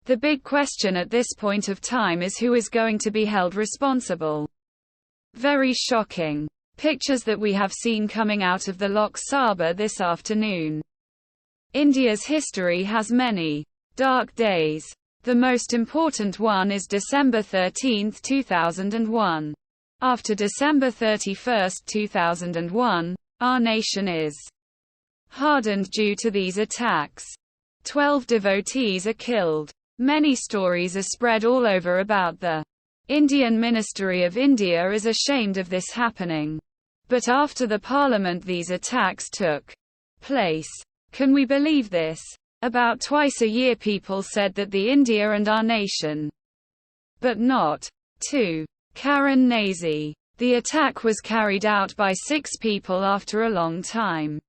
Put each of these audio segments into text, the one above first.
The big question at this point of time is who is going to be held responsible. Very shocking pictures that we have seen coming out of the Lok Sabha this afternoon. India's history has many dark days. The most important one is December 13, 2001. After December 31, 2001, our nation is hardened due to these attacks. 12 devotees are killed. Many stories are spread all over about the Indian Ministry of India is ashamed of this happening. But after the parliament these attacks took place. Can we believe this? About twice a year people said that the India and our nation. But not. 2. Karen Nazi. The attack was carried out by 6 people after a long time.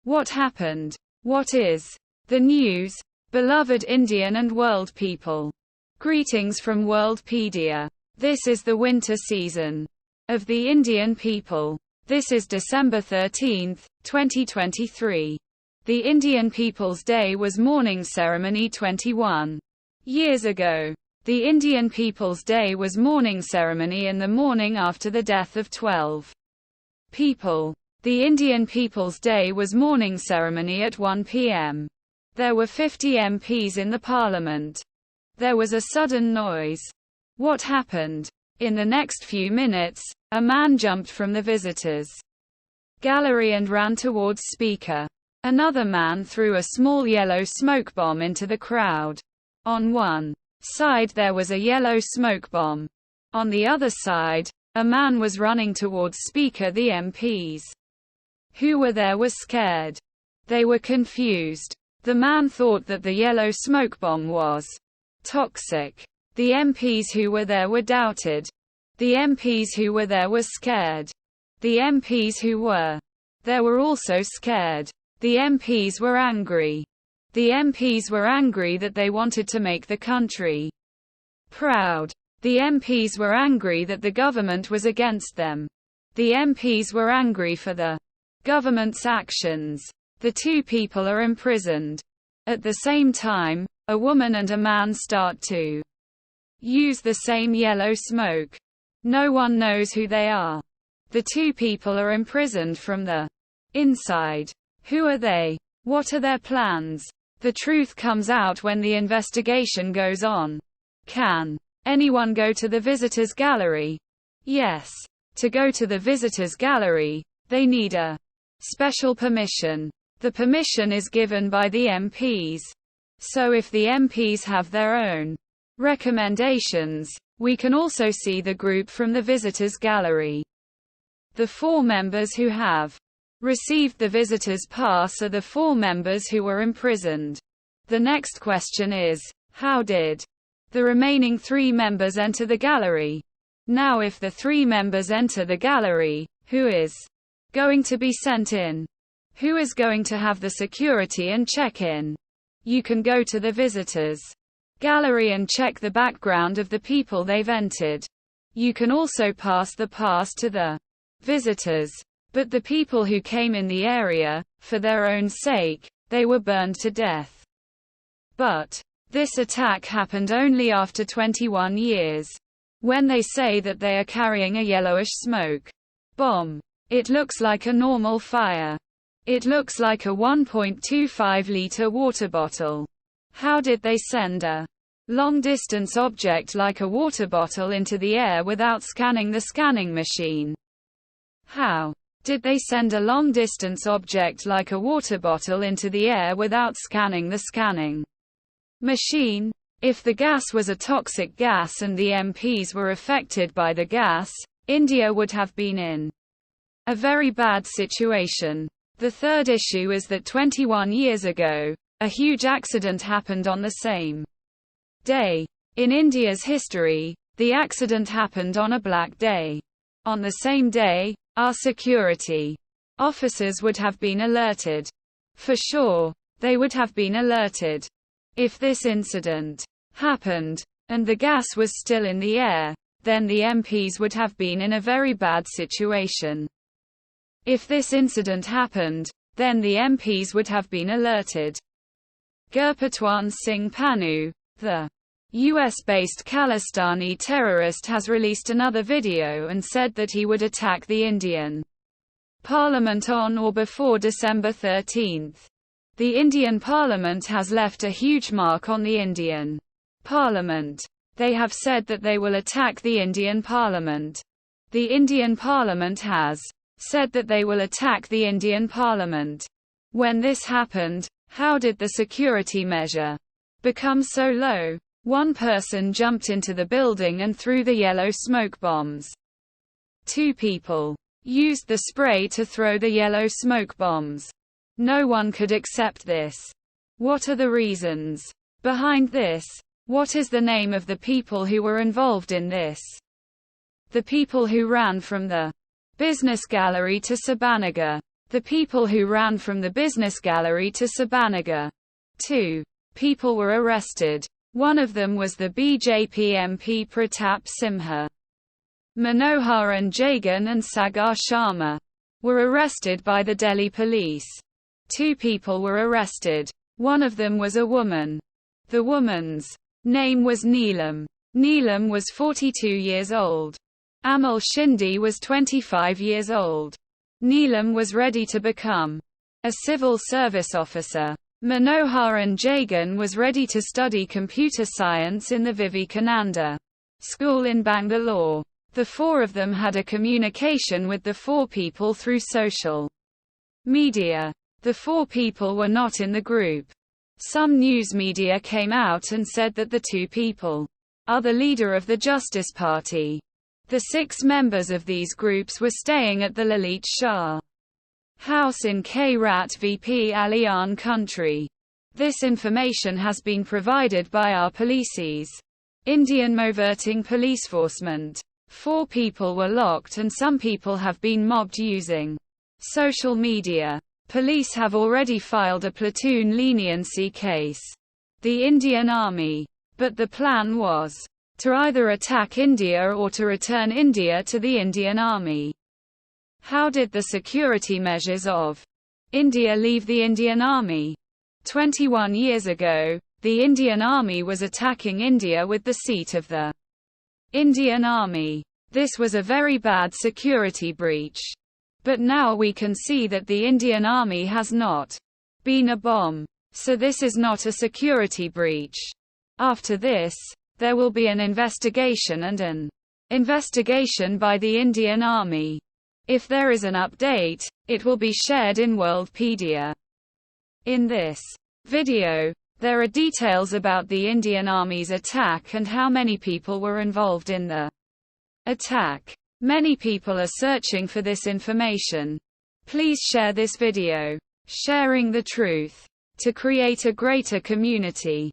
What happened? What is the news? Beloved Indian and world people. Greetings from World Pedia. This is the winter season of the Indian people. This is December 13, 2023. The Indian People's Day was mourning ceremony 21 years ago. The Indian People's Day was mourning ceremony in the morning after the death of 12 people. The Indian People's Day was mourning ceremony at 1 p.m. There were 50 MPs in the parliament. There was a sudden noise. What happened? In the next few minutes, a man jumped from the visitors' gallery and ran towards Speaker. Another man threw a small yellow smoke bomb into the crowd. On one side there was a yellow smoke bomb. On the other side, a man was running towards Speaker. The MPs who were there were scared. They were confused. The man thought that the yellow smoke bomb was toxic. The MPs who were there were doubted. The MPs who were there were scared. The MPs who were there were also scared. The MPs were angry. The MPs were angry that they wanted to make the country proud. The MPs were angry that the government was against them. The MPs were angry for the government's actions. The 2 people are imprisoned. At the same time, a woman and a man start to use the same yellow smoke. No one knows who they are. The 2 people are imprisoned from the inside. Who are they? What are their plans? The truth comes out when the investigation goes on. Can anyone go to the visitors' gallery? Yes. To go to the visitors' gallery, they need a special permission. The permission is given by the MPs. So if the MPs have their own recommendations, we can also see the group from the visitors' gallery. The 4 members who have received the visitors' pass are the 4 members who were imprisoned. The next question is, how did the remaining 3 members enter the gallery? Now if the 3 members enter the gallery, who is going to be sent in? Who is going to have the security and check-in? You can go to the visitors' gallery and check the background of the people they've entered. You can also pass the pass to the visitors. But the people who came in the area, for their own sake, they were burned to death. But this attack happened only after 21 years. When they say that they are carrying a yellowish smoke bomb, it looks like a normal fire. It looks like a 1.25-liter water bottle. How did they send a long-distance object like a water bottle into the air without scanning the scanning machine? How did they send a long-distance object like a water bottle into the air without scanning the scanning machine? If the gas was a toxic gas and the MPs were affected by the gas, India would have been in a very bad situation. The third issue is that 21 years ago, a huge accident happened on the same day. In India's history, the accident happened on a black day. On the same day, our security officers would have been alerted. For sure, they would have been alerted. If this incident happened, and the gas was still in the air, then the MPs would have been in a very bad situation. If this incident happened, then the MPs would have been alerted. Gurpatwan Singh Pannu, The US-based Khalistani terrorist has released another video and said that he would attack the Indian Parliament on or before December 13. The Indian Parliament has left a huge mark on the Indian Parliament. They have said that they will attack the Indian Parliament. The Indian Parliament has said that they will attack the Indian Parliament. When this happened, how did the security measure become so low? One person jumped into the building and threw the yellow smoke bombs. 2 people used the spray to throw the yellow smoke bombs. No one could accept this. What are the reasons behind this? What is the name of the people who were involved in this? The people who ran from the business gallery to Sabanagar. The people who ran from the business gallery to Sabanagar. 2 people were arrested. One of them was the BJP MP Pratap Simha. Manoharan Jagan and Sagar Sharma were arrested by the Delhi police. 2 people were arrested. One of them was a woman. The woman's name was Neelam. Neelam was 42 years old. Amal Shinde was 25 years old. Neelam was ready to become a civil service officer. Manoharan Jagan was ready to study computer science in the Vivekananda School in Bangalore. The 4 of them had a communication with the 4 people through social media. The 4 people were not in the group. Some news media came out and said that the 2 people are the leader of the Justice Party. The 6 members of these groups were staying at the Lalit Shah House in K. Rat VP Aliyan country. This information has been provided by our policies. Indian Moverting Police Forcement. 4 people were locked and some people have been mobbed using social media. Police have already filed a platoon leniency case. The Indian Army. But the plan was to either attack India or to return India to the Indian Army. How did the security measures of India leave the Indian Army? 21 years ago, the Indian Army was attacking India with the seat of the Indian Army. This was a very bad security breach. But now we can see that the Indian Army has not been a bomb. So this is not a security breach. After this, there will be an investigation and an investigation by the Indian Army. If there is an update, it will be shared in World Pedia. In this video, there are details about the Indian Army's attack and how many people were involved in the attack. Many people are searching for this information. Please share this video. Sharing the truth to create a greater community.